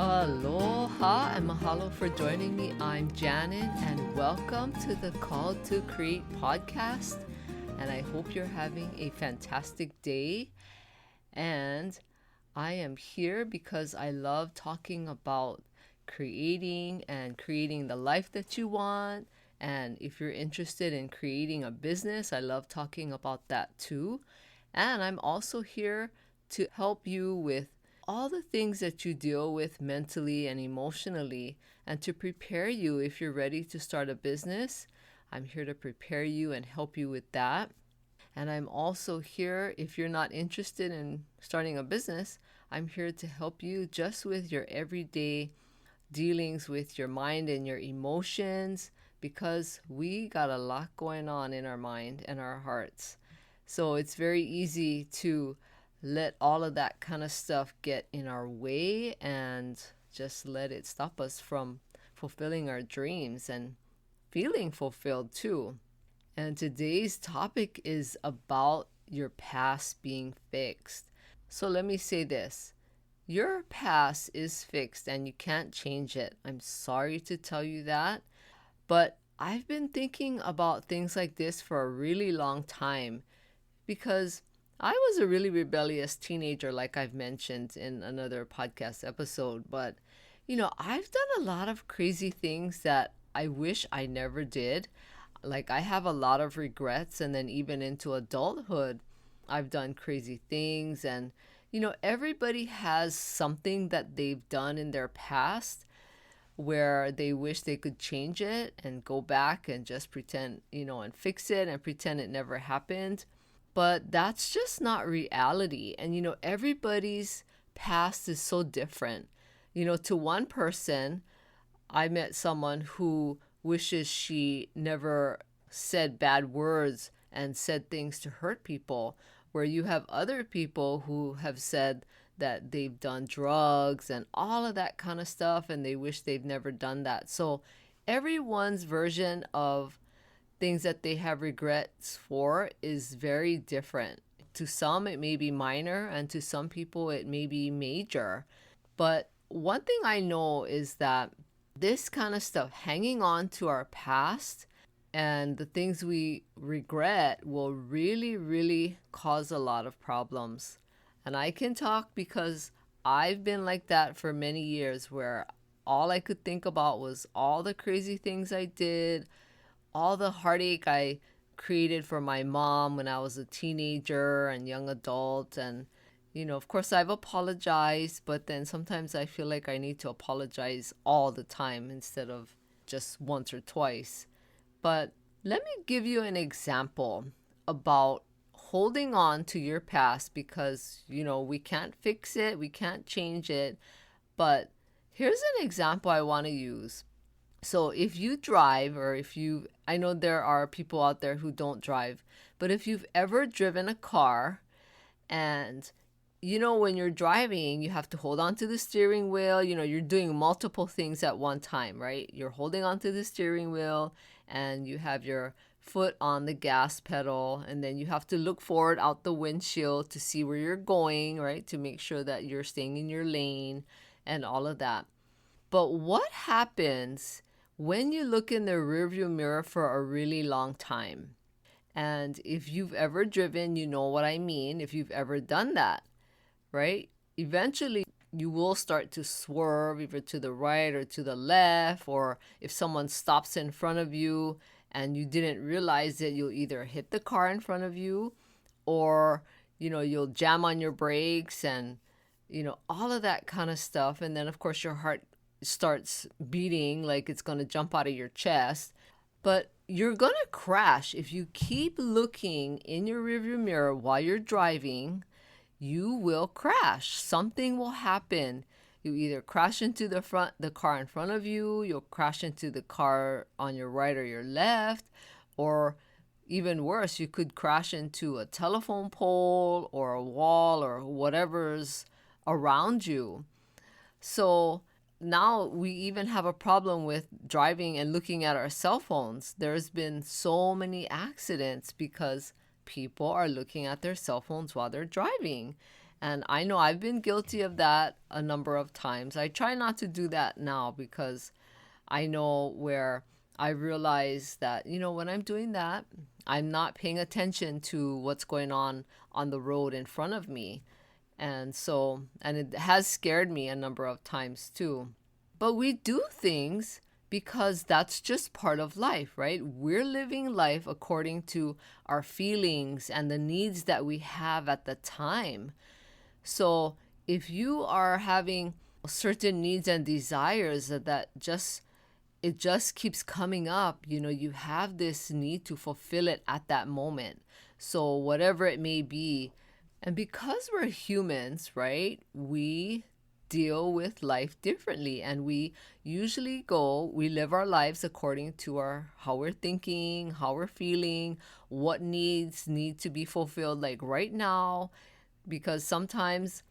Aloha and mahalo for joining me. I'm Janet and welcome to the Call to Create podcast. And I hope you're having a fantastic day. And I am here because I love talking about creating the life that you want. And if you're interested in creating a business, I love talking about that too. And I'm also here to help you with all the things that you deal with mentally and emotionally, and to prepare you if you're ready to start a business. I'm here to prepare you and help you with that. And I'm also here if you're not interested in starting a business. I'm here to help you just with your everyday dealings with your mind and your emotions, because we got a lot going on in our mind and our hearts. So it's very easy to let all of that kind of stuff get in our way and just let it stop us from fulfilling our dreams and feeling fulfilled too. And today's topic is about your past being fixed. So let me say this. Your past is fixed and you can't change it. I'm sorry to tell you that, but I've been thinking about things like this for a really long time because I was a really rebellious teenager, like I've mentioned in another podcast episode. But, I've done a lot of crazy things that I wish I never did. Like, I have a lot of regrets. And then even into adulthood, I've done crazy things. And, everybody has something that they've done in their past where they wish they could change it and go back and just pretend, and fix it and pretend it never happened. But that's just not reality. And, everybody's past is so different. To one person, I met someone who wishes she never said bad words and said things to hurt people, where you have other people who have said that they've done drugs and all of that kind of stuff, and they wish they've never done that. So everyone's version of things that they have regrets for is very different. To some, it may be minor, and to some people, it may be major. But one thing I know is that this kind of stuff, hanging on to our past and the things we regret, will really, really cause a lot of problems. And I can talk because I've been like that for many years, where all I could think about was all the crazy things I did, all the heartache I created for my mom when I was a teenager and young adult. And, of course I've apologized, but then sometimes I feel like I need to apologize all the time instead of just once or twice. But let me give you an example about holding on to your past, because, we can't fix it, we can't change it. But here's an example I want to use. So if you drive, or I know there are people out there who don't drive, but if you've ever driven a car and, when you're driving, you have to hold on to the steering wheel, you're doing multiple things at one time, right? You're holding on to the steering wheel and you have your foot on the gas pedal, and then you have to look forward out the windshield to see where you're going, right? To make sure that you're staying in your lane and all of that. But what happens when you look in the rearview mirror for a really long time? And if you've ever driven, you know what I mean. If you've ever done that, right? Eventually, you will start to swerve either to the right or to the left, or if someone stops in front of you and you didn't realize it, you'll either hit the car in front of you, or, you'll jam on your brakes and, all of that kind of stuff. And then, of course, your heart starts beating like it's going to jump out of your chest. But you're going to crash if you keep looking in your rearview mirror while you're driving. You will crash. Something will happen. You either crash into the car in front of you, you'll crash into the car on your right or your left, or even worse, you could crash into a telephone pole or a wall or whatever's around you. So now we even have a problem with driving and looking at our cell phones. There's been so many accidents because people are looking at their cell phones while they're driving. And I know I've been guilty of that a number of times. I try not to do that now because I know where I realize that, when I'm doing that, I'm not paying attention to what's going on the road in front of me. And it has scared me a number of times too. But we do things because that's just part of life, right? We're living life according to our feelings and the needs that we have at the time. So if you are having certain needs and desires that just keeps coming up, you have this need to fulfill it at that moment. So whatever it may be, and because we're humans, right, we deal with life differently, and we live our lives according to our how we're thinking, how we're feeling, what needs need to be fulfilled like right now. Because sometimes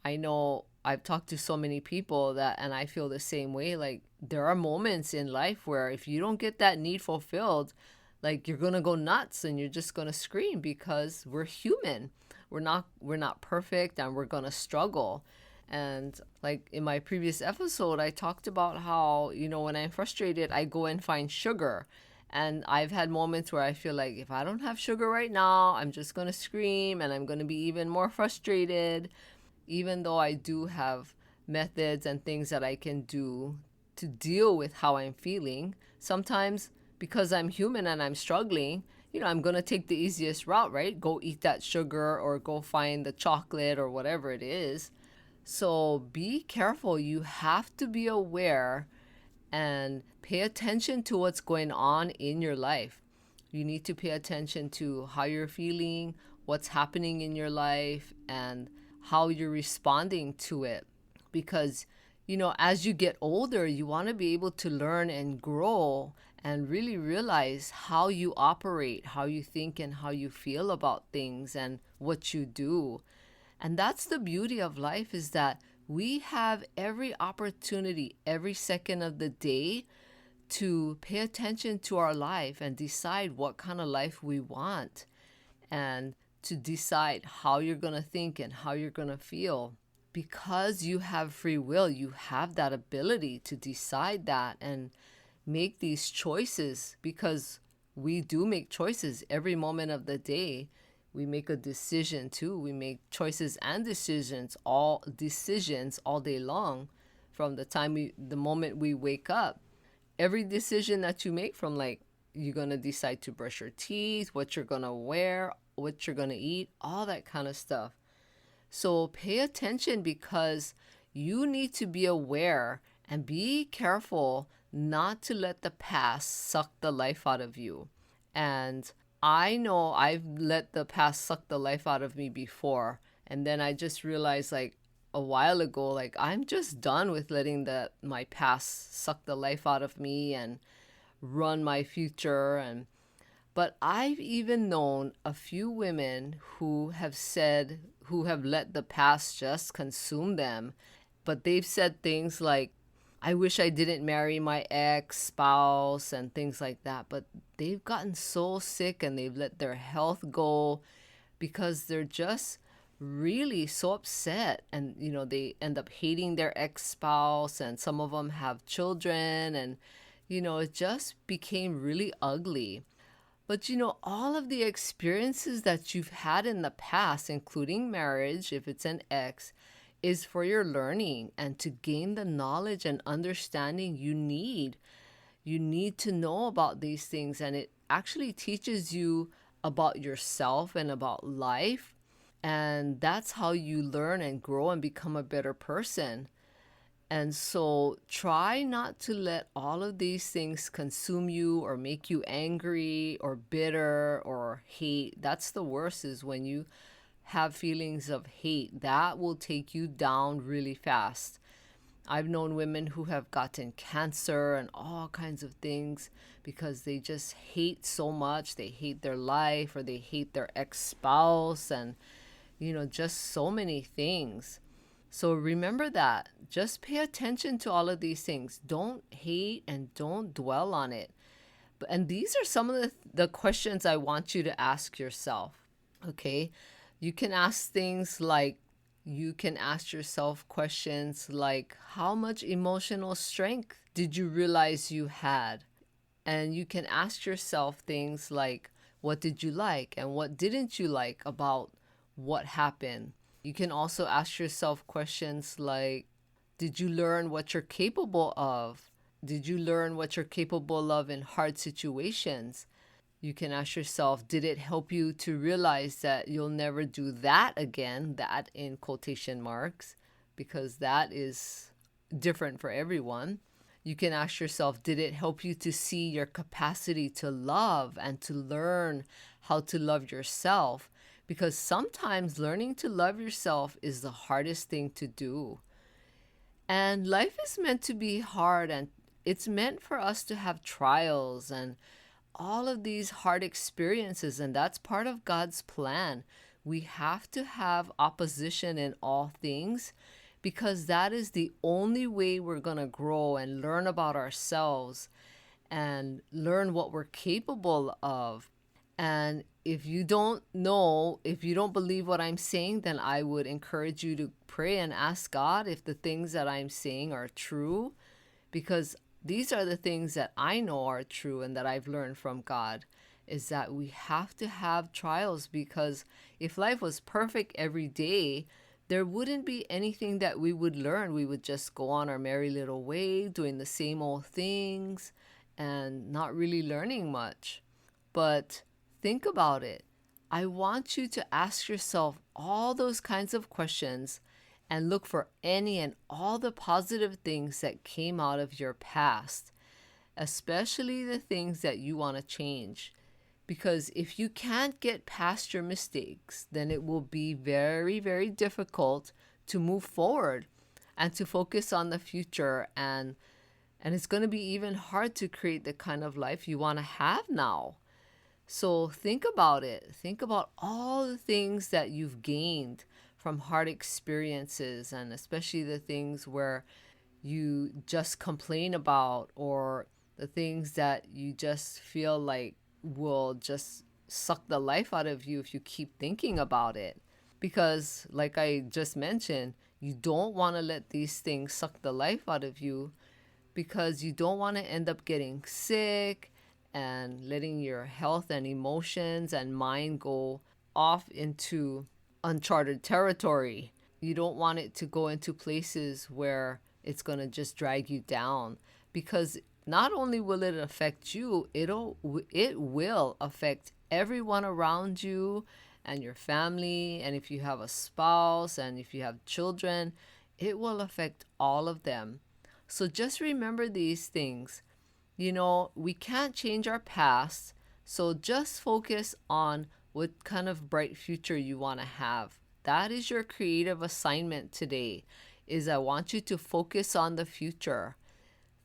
I know I've talked to so many people that, and I feel the same way. Like, there are moments in life where if you don't get that need fulfilled, like, you're gonna go nuts and you're just gonna scream, because we're human. We're not perfect, and we're gonna struggle. And like in my previous episode, I talked about how, when I'm frustrated, I go and find sugar. And I've had moments where I feel like if I don't have sugar right now, I'm just gonna scream and I'm gonna be even more frustrated, even though I do have methods and things that I can do to deal with how I'm feeling. Sometimes, because I'm human and I'm struggling, I'm going to take the easiest route, right? Go eat that sugar or go find the chocolate or whatever it is. So be careful. You have to be aware and pay attention to what's going on in your life. You need to pay attention to how you're feeling, what's happening in your life, and how you're responding to it. Because, as you get older, you want to be able to learn and grow and really realize how you operate, how you think, and how you feel about things and what you do. And that's the beauty of life, is that we have every opportunity, every second of the day, to pay attention to our life and decide what kind of life we want, and to decide how you're going to think and how you're going to feel. Because you have free will, you have that ability to decide that and make these choices, because we do make choices every moment of the day. We make a decision too. We make choices and decisions all day long, from the moment we wake up. Every decision that you make, from like, you're going to decide to brush your teeth, what you're going to wear, what you're going to eat, all that kind of stuff. So pay attention, because you need to be aware and be careful not to let the past suck the life out of you. And I know I've let the past suck the life out of me before. And then I just realized, like, a while ago, like, I'm just done with letting my past suck the life out of me and run my future. But I've even known a few women who have let the past just consume them. But they've said things like, I wish I didn't marry my ex spouse and things like that. But they've gotten so sick and they've let their health go, because they're just really so upset. And, they end up hating their ex spouse, and some of them have children. And, it just became really ugly. But all of the experiences that you've had in the past, including marriage, if it's an ex, is for your learning and to gain the knowledge and understanding you need. You need to know about these things, and it actually teaches you about yourself and about life. And that's how you learn and grow and become a better person. And so try not to let all of these things consume you or make you angry or bitter or hate. That's the worst, is when you have feelings of hate. That will take you down really fast. I've known women who have gotten cancer and all kinds of things because they just hate so much. They hate their life, or they hate their ex-spouse, and, just so many things. So remember that. Just pay attention to all of these things. Don't hate and don't dwell on it. And these are some of the questions I want you to ask yourself. Okay? You can ask things like, You can ask yourself questions like, how much emotional strength did you realize you had? And you can ask yourself things like, what did you like and what didn't you like about what happened? You can also ask yourself questions like, did you learn what you're capable of? Did you learn what you're capable of in hard situations? You can ask yourself, did it help you to realize that you'll never do that again? That in quotation marks, because that is different for everyone. You can ask yourself, did it help you to see your capacity to love and to learn how to love yourself? Because sometimes learning to love yourself is the hardest thing to do. And life is meant to be hard, and it's meant for us to have trials and all of these hard experiences, and that's part of God's plan. We have to have opposition in all things because that is the only way we're going to grow and learn about ourselves and learn what we're capable of. And if you don't know, if you don't believe what I'm saying, then I would encourage you to pray and ask God if the things that I'm saying are true, because these are the things that I know are true and that I've learned from God, is that we have to have trials, because if life was perfect every day, there wouldn't be anything that we would learn. We would just go on our merry little way, doing the same old things and not really learning much. But think about it. I want you to ask yourself all those kinds of questions and look for any and all the positive things that came out of your past, especially the things that you want to change. Because if you can't get past your mistakes, then it will be very, very difficult to move forward and to focus on the future. And it's going to be even hard to create the kind of life you want to have now. So think about it. Think about all the things that you've gained from hard experiences, and especially the things where you just complain about, or the things that you just feel like will just suck the life out of you if you keep thinking about it. Because, like I just mentioned, you don't want to let these things suck the life out of you, because you don't want to end up getting sick and letting your health and emotions and mind go off into uncharted territory. You don't want it to go into places where it's going to just drag you down, because not only will it affect you, it will affect everyone around you and your family, and if you have a spouse and if you have children, it will affect all of them. So just remember these things. We can't change our past, so just focus on what kind of bright future you want to have. That is your creative assignment today, is I want you to focus on the future.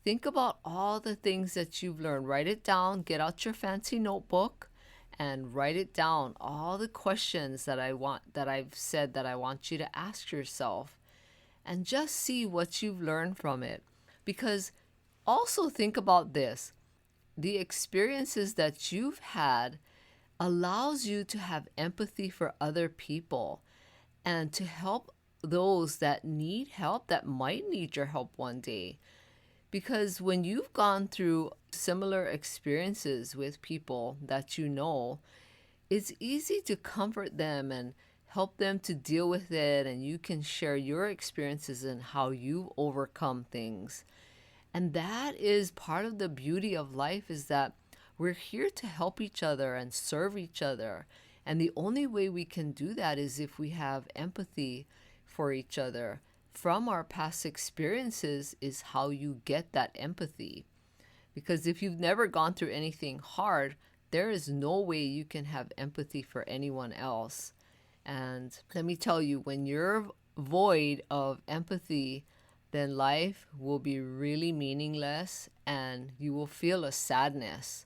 Think about all the things that you've learned. Write it down, get out your fancy notebook and write it down. All the questions that I've said that I want you to ask yourself, and just see what you've learned from it. Because also think about this. The experiences that you've had allows you to have empathy for other people and to help those that need help, that might need your help one day. Because when you've gone through similar experiences with people that you know, it's easy to comfort them and help them to deal with it, and you can share your experiences and how you've overcome things. And that is part of the beauty of life, is that we're here to help each other and serve each other. And the only way we can do that is if we have empathy for each other. From our past experiences is how you get that empathy. Because if you've never gone through anything hard, there is no way you can have empathy for anyone else. And let me tell you, when you're void of empathy, then life will be really meaningless and you will feel a sadness.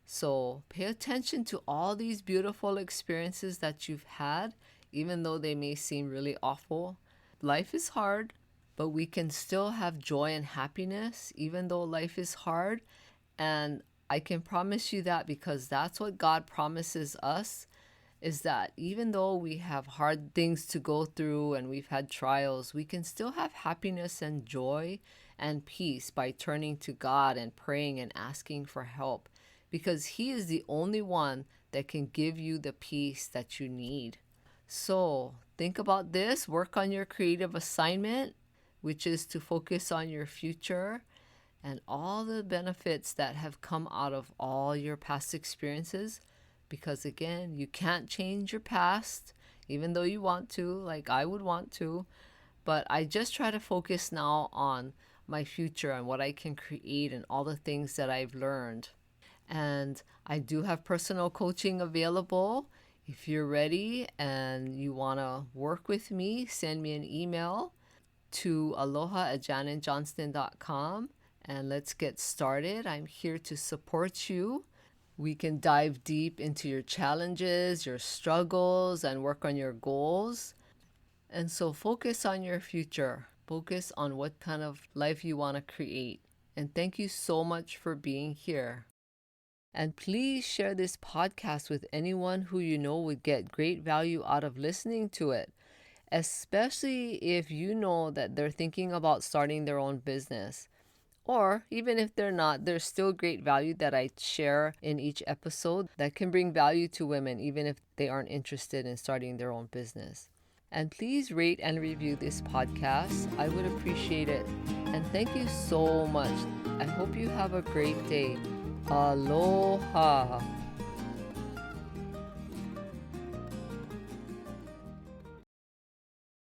So pay attention to all these beautiful experiences that you've had, even though they may seem really awful. Life is hard, but we can still have joy and happiness, even though life is hard. And I can promise you that, because that's what God promises us, is that even though we have hard things to go through and we've had trials, we can still have happiness and joy and peace by turning to God and praying and asking for help, because He is the only one that can give you the peace that you need. So think about this, work on your creative assignment, which is to focus on your future and all the benefits that have come out of all your past experiences. Because again, you can't change your past, even though you want to, like I would want to. But I just try to focus now on my future and what I can create and all the things that I've learned. And I do have personal coaching available. If you're ready and you want to work with me, send me an email to aloha@janetjohnston.com and let's get started. I'm here to support you. We can dive deep into your challenges, your struggles, and work on your goals. And so focus on your future. Focus on what kind of life you want to create. And thank you so much for being here. And please share this podcast with anyone who you know would get great value out of listening to it, especially if you know that they're thinking about starting their own business. Or even if they're not, there's still great value that I share in each episode that can bring value to women, even if they aren't interested in starting their own business. And please rate and review this podcast. I would appreciate it. And thank you so much. I hope you have a great day. Aloha.